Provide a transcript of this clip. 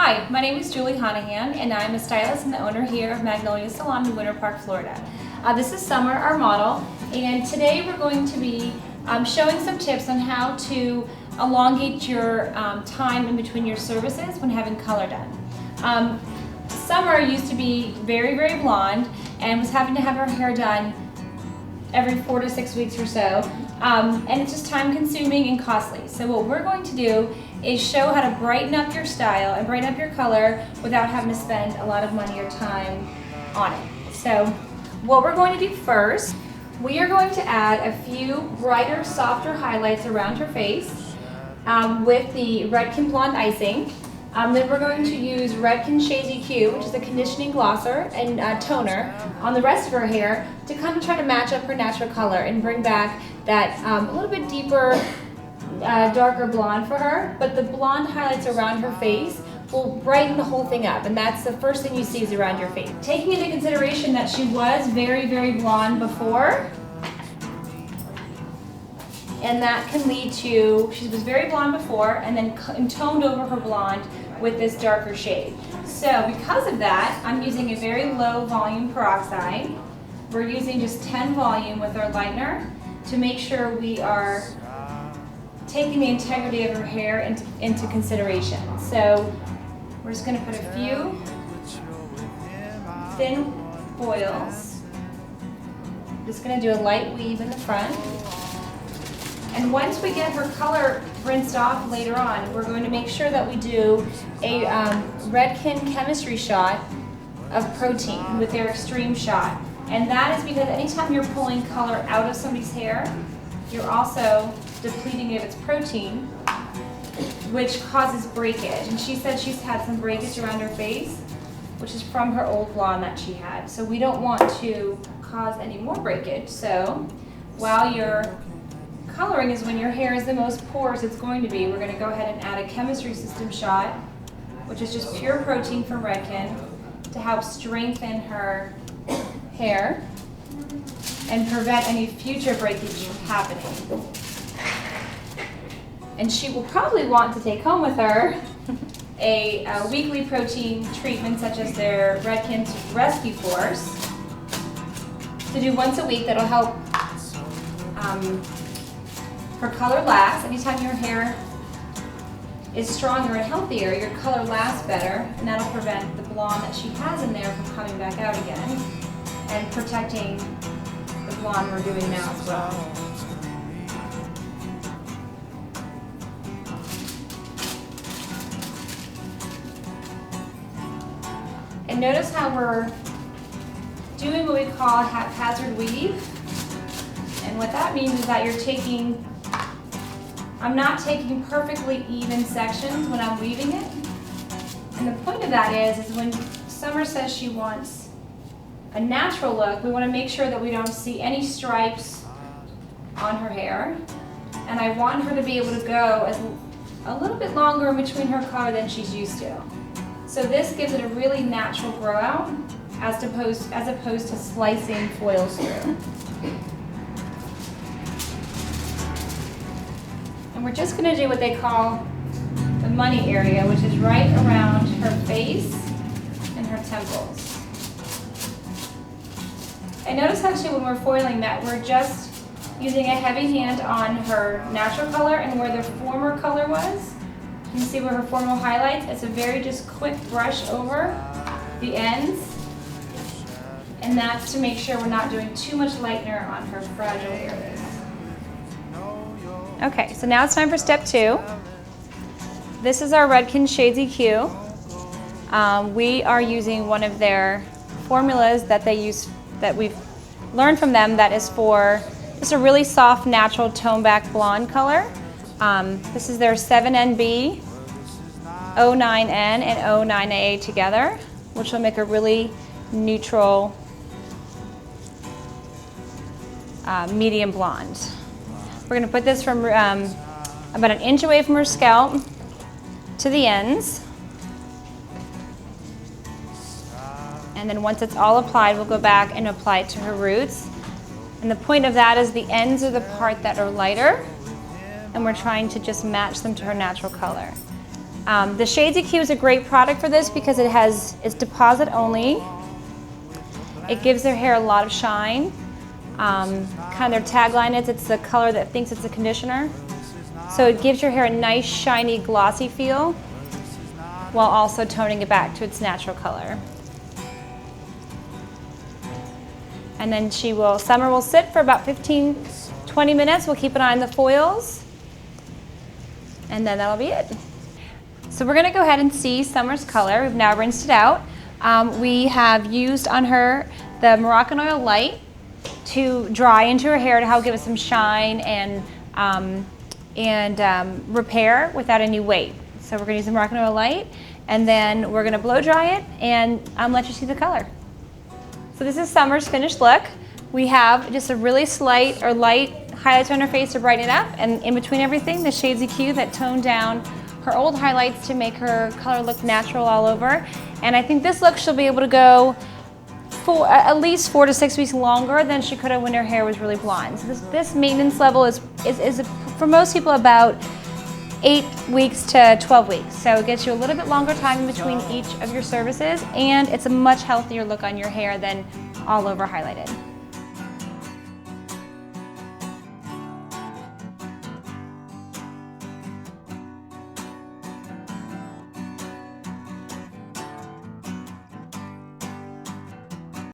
Hi, my name is Julie Honohan, and I'm a stylist and the owner here of Magnolias Salon in Winter Park, Florida. This is Summer, our model, and today we're going to be showing some tips on how to elongate your time in between your services when having color done. Summer used to be very, very blonde and was having to have her hair done every 4 to 6 weeks or so, and it's just time consuming and costly. So what we're going to do is show how to brighten up your style and brighten up your color without having to spend a lot of money or time on it. So what we're going to do first, we are going to add a few brighter, softer highlights around her face with the Redkin blonde icing. Then we're going to use Redkin Shades EQ, which is a conditioning glosser and toner on the rest of her hair to kind of try to match up her natural color and bring back that a little bit deeper, darker blonde for her. But the blonde highlights around her face will brighten the whole thing up, and that's the first thing you see is around your face. Taking into consideration that she was very, very blonde before, and that can lead to, she was very blonde before and then toned over her blonde with this darker shade. So because of that, I'm using a very low volume peroxide. We're using just 10 volume with our lightener to make sure we are taking the integrity of her hair into consideration. So we're just going to put a few thin foils. Just going to do a light weave in the front. And once we get her color rinsed off later on, we're going to make sure that we do a Redkin chemistry shot of protein with their extreme shot. And that is because anytime you're pulling color out of somebody's hair, you're also depleting it of its protein, which causes breakage. And she said she's had some breakage around her face, which is from her old blonde that she had. So we don't want to cause any more breakage. So while you're coloring is when your hair is the most porous it's going to be, we're going to go ahead and add a chemistry system shot, which is just pure protein from Redkin to help strengthen her hair and prevent any future breakage happening. And she will probably want to take home with her a weekly protein treatment such as their Redkin's Rescue Force to do once a week. That'll help her color last. Anytime your hair is stronger and healthier, your color lasts better, and that'll prevent the blonde that she has in there from coming back out again and protecting the blonde we're doing now as well. And notice how we're doing what we call a haphazard weave. And what that means is that I'm not taking perfectly even sections when I'm weaving it. And the point of that is when Summer says she wants a natural look, we want to make sure that we don't see any stripes on her hair. And I want her to be able to go a little bit longer in between her color than she's used to. So this gives it a really natural grow out as opposed to slicing foils through. And we're just going to do what they call the money area, which is right around her face and her temples. And notice actually when we're foiling that we're just using a heavy hand on her natural color and where the former color was. You can see where her formal highlights. It's a very just quick brush over the ends. And that's to make sure we're not doing too much lightener on her fragile areas. Okay, so now it's time for step 2. This is our Redkin Shades EQ. We are using one of their formulas that they use, that we've learned from them, that is for just a really soft, natural tone back blonde color. This is their 7NB, 09N, and 09A together, which will make a really neutral medium blonde. We're going to put this from about an inch away from her scalp to the ends. And then once it's all applied, we'll go back and apply it to her roots. And the point of that is the ends are the part that are lighter, and we're trying to just match them to her natural color. The Shades EQ is a great product for this because it's deposit only. It gives their hair a lot of shine. Kind of their tagline is, it's the color that thinks it's a conditioner. So it gives your hair a nice, shiny, glossy feel while also toning it back to its natural color. And then Summer will sit for about 15-20 minutes. We'll keep an eye on the foils. And then that'll be it. So we're gonna go ahead and see Summer's color. We've now rinsed it out. We have used on her the Moroccan Oil Light to dry into her hair to help give it some shine and repair without any weight. So we're gonna use the Moroccan Oil Light, and then we're gonna blow dry it and let you see the color. So this is Summer's finished look. We have just a really light highlights on her face to brighten it up, and in between everything, the Shades EQ that toned down her old highlights to make her color look natural all over. And I think this look she'll be able to go for at least 4 to 6 weeks longer than she could have when her hair was really blonde. So this maintenance level is for most people about 8 weeks to 12 weeks. So it gets you a little bit longer time in between each of your services, and it's a much healthier look on your hair than all over highlighted.